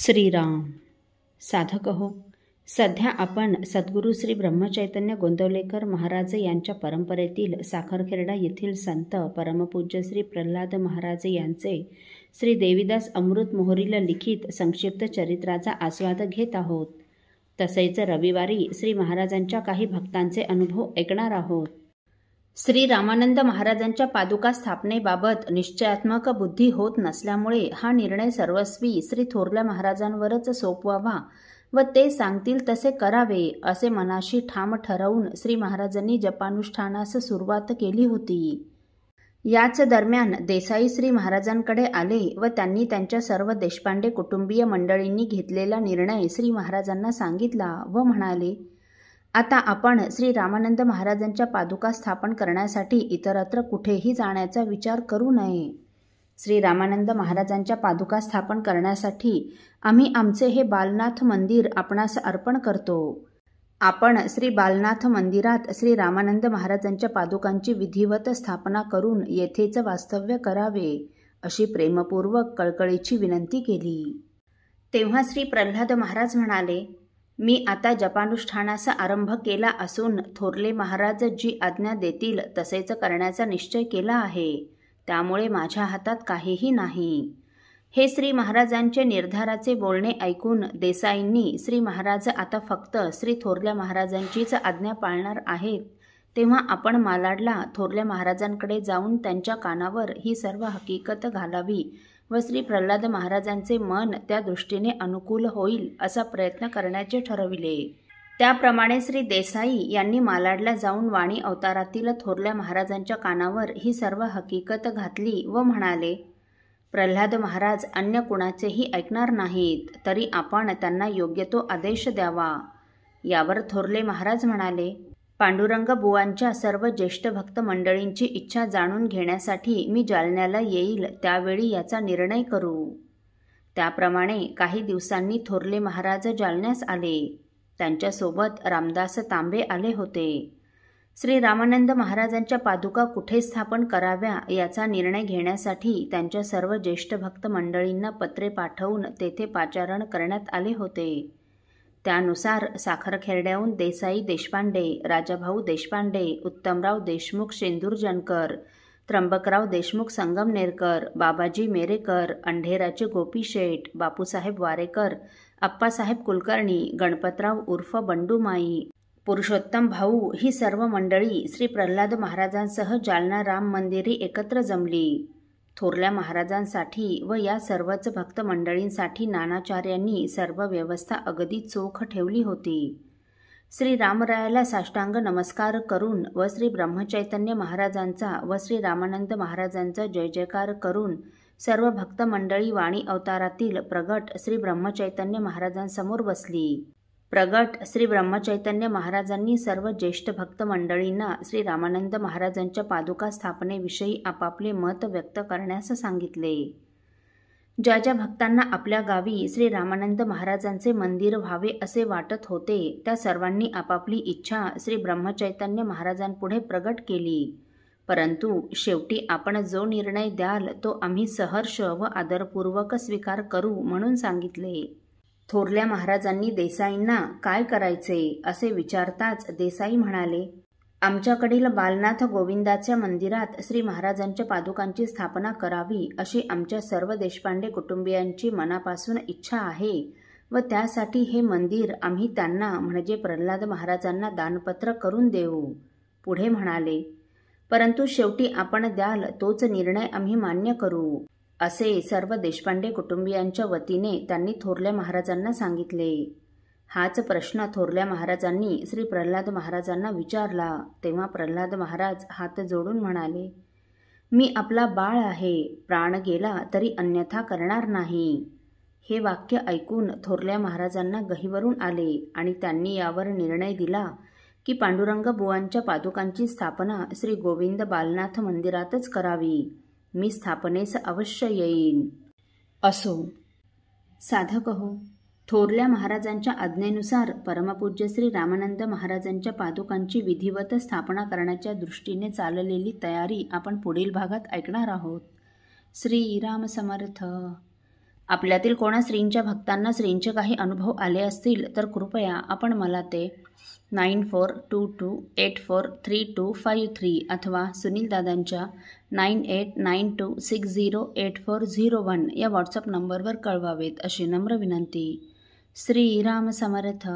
श्रीराम. साधक हो, सध्या आपण सद्गुरू श्री ब्रह्मचैतन्य गोंदवलेकर महाराज यांच्या परंपरेतील साखरखेर्डा येथील संत परमपूज्य श्री प्रल्हाद महाराज यांचे श्री देवीदास अमृत मोहरीला लिखित संक्षिप्त चरित्राचा आस्वाद घेत आहोत. तसेच रविवारी श्री महाराजांच्या काही भक्तांचे अनुभव ऐकणार आहोत. श्री रामानंद महाराजांच्या पादुका स्थापनेबाबत निश्चयात्मक बुद्धी होत नसल्यामुळे हा निर्णय सर्वस्वी श्री थोरल्या महाराजांवरच सोपवावा व ते सांगतील तसे करावे असे मनाशी ठाम ठरवून श्री महाराजांनी जपानुष्ठानास सुरुवात केली होती. याच दरम्यान देसाई श्री महाराजांकडे आले व त्यांनी त्यांच्या सर्व देशपांडे कुटुंबीय मंडळींनी घेतलेला निर्णय श्री महाराजांना सांगितला व म्हणाले, आता आपण श्री रामानंद महाराजांच्या पादुका स्थापन करण्यासाठी इतरत्र कुठेही जाण्याचा विचार करू नये. श्री रामानंद महाराजांच्या पादुका स्थापन करण्यासाठी आम्ही आमचे हे बालनाथ मंदिर आपणास अर्पण करतो. आपण श्री बालनाथ मंदिरात श्री रामानंद महाराजांच्या पादुकांची विधिवत स्थापना करून येथेच वास्तव्य करावे अशी प्रेमपूर्वक कळकळीची विनंती केली. तेव्हा श्री प्रल्हाद महाराज म्हणाले, मी आता जपानुष्ठानास आरंभ केला असून थोरले महाराज जी आज्ञा देतील तसेच करण्याचा निश्चय केला आहे. त्यामुळे माझ्या हातात काहीही नाही. हे श्री महाराजांचे निर्धाराचे बोलणे ऐकून देसाईंनी श्री महाराज आता फक्त श्री थोरल्या महाराजांचीच आज्ञा पाळणार आहेत, तेव्हा आपण मालाडला थोरल्या महाराजांकडे जाऊन त्यांच्या कानावर ही सर्व हकीकत घालावी व श्री प्रल्हाद महाराजांचे मन त्या दृष्टीने अनुकूल होईल असा प्रयत्न करण्याचे ठरविले. त्याप्रमाणे श्री देसाई यांनी मालाडला जाऊन वाणी अवतारातील थोरल्या महाराजांच्या कानावर ही सर्व हकीकत घातली व म्हणाले, प्रल्हाद महाराज अन्य कुणाचेही ऐकणार नाहीत, तरी आपण त्यांना योग्य तो आदेश द्यावा. यावर थोरले महाराज म्हणाले, पांडुरंग बुवांच्या सर्व ज्येष्ठ भक्त मंडळींची इच्छा जाणून घेण्यासाठी मी जालन्याला येईल, त्यावेळी याचा निर्णय करू. त्याप्रमाणे काही दिवसांनी थोरले महाराज जालन्यास आले. त्यांच्यासोबत रामदास तांबे आले होते. श्री रामानंद महाराजांच्या पादुका कुठे स्थापन कराव्या याचा निर्णय घेण्यासाठी त्यांच्या सर्व ज्येष्ठ भक्त मंडळींना पत्रे पाठवून तेथे पाचारण करण्यात आले होते. त्यानुसार साखरखेर्ड्याहून देसाई देशपांडे, राजाभाऊ देशपांडे, उत्तमराव देशमुख शेंदूरजनकर, त्र्यंबकराव देशमुख संगमनेरकर, बाबाजी मेरेकर, अंढेराचे गोपी शेठ, बापूसाहेब वारेकर, अप्पासाहेब कुलकर्णी, गणपतराव उर्फ बंडूमाई, पुरुषोत्तम भाऊ ही सर्व मंडळी श्री प्रल्हाद महाराजांसह जालना राम मंदिरी एकत्र जमली. थोरल्या महाराजांसाठी व या सर्वच भक्त मंडळींसाठी नानाचार्यांनी सर्व व्यवस्था अगदी चोख ठेवली होती. श्री रामरायाला साष्टांग नमस्कार करून व श्री ब्रह्मचैतन्य महाराजांचा व श्री रामानंद महाराजांचा जय जयकार करून सर्व भक्त मंडळी वाणी अवतारातील प्रगट श्री ब्रह्मचैतन्य महाराजांसमोर बसली. प्रगट श्री ब्रह्मचैतन्य महाराजांनी सर्व ज्येष्ठ भक्त मंडळींना श्री रामानंद महाराजांच्या पादुका स्थापनेविषयी आपापले मत व्यक्त करण्यास सांगितले. ज्या ज्या भक्तांना आपल्या गावी श्री रामानंद महाराजांचे मंदिर व्हावे असे वाटत होते त्या सर्वांनी आपापली इच्छा श्री ब्रह्मचैतन्य महाराजांपुढे प्रगट केली. परंतु शेवटी आपण जो निर्णय द्याल तो आम्ही सहर्ष व आदरपूर्वक स्वीकार करू म्हणून सांगितले. थोरल्या महाराजांनी देसाईंना काय करायचे असे विचारताच देसाई म्हणाले, आमच्याकडील बालनाथ गोविंदाच्या मंदिरात श्री महाराजांच्या पादुकांची स्थापना करावी अशी आमच्या सर्व देशपांडे कुटुंबियांची मनापासून इच्छा आहे व त्यासाठी हे मंदिर आम्ही त्यांना म्हणजे प्रल्हाद महाराजांना दानपत्र करून देऊ. पुढे म्हणाले, परंतु शेवटी आपण द्याल तोच निर्णय आम्ही मान्य करू असे सर्व देशपांडे कुटुंबियांच्या वतीने त्यांनी थोरल्या महाराजांना सांगितले. हाच प्रश्न थोरल्या महाराजांनी श्री प्रल्हाद महाराजांना विचारला. तेव्हा प्रल्हाद महाराज हात जोडून म्हणाले, मी आपला बाळ आहे, प्राण गेला तरी अन्यथा करणार नाही. हे वाक्य ऐकून थोरल्या महाराजांना गहिवरून आले आणि त्यांनी यावर निर्णय दिला की पांडुरंग बुवांच्या पादुकांची स्थापना श्री गोविंद बालनाथ मंदिरातच करावी. मी स्थापनेस अवश्य येईन. असो. साधक हो, थोरल्या महाराजांच्या आज्ञेनुसार परमपूज्य श्री रामानंद महाराजांच्या पादुकांची विधिवत स्थापना करण्याच्या दृष्टीने चाललेली तयारी आपण पुढील भागात ऐकणार आहोत. श्रीराम समर्थ. आपल्यातील कोणा श्रींच्या भक्तांना श्रींचे काही अनुभव आले असतील तर कृपया आपण मला ते 9422843253 अथवा सुनील दादांच्या 9892608401 या व्हॉट्सअप नंबरवर कळवावेत अशी नम्र विनंती. श्रीराम समर्थ.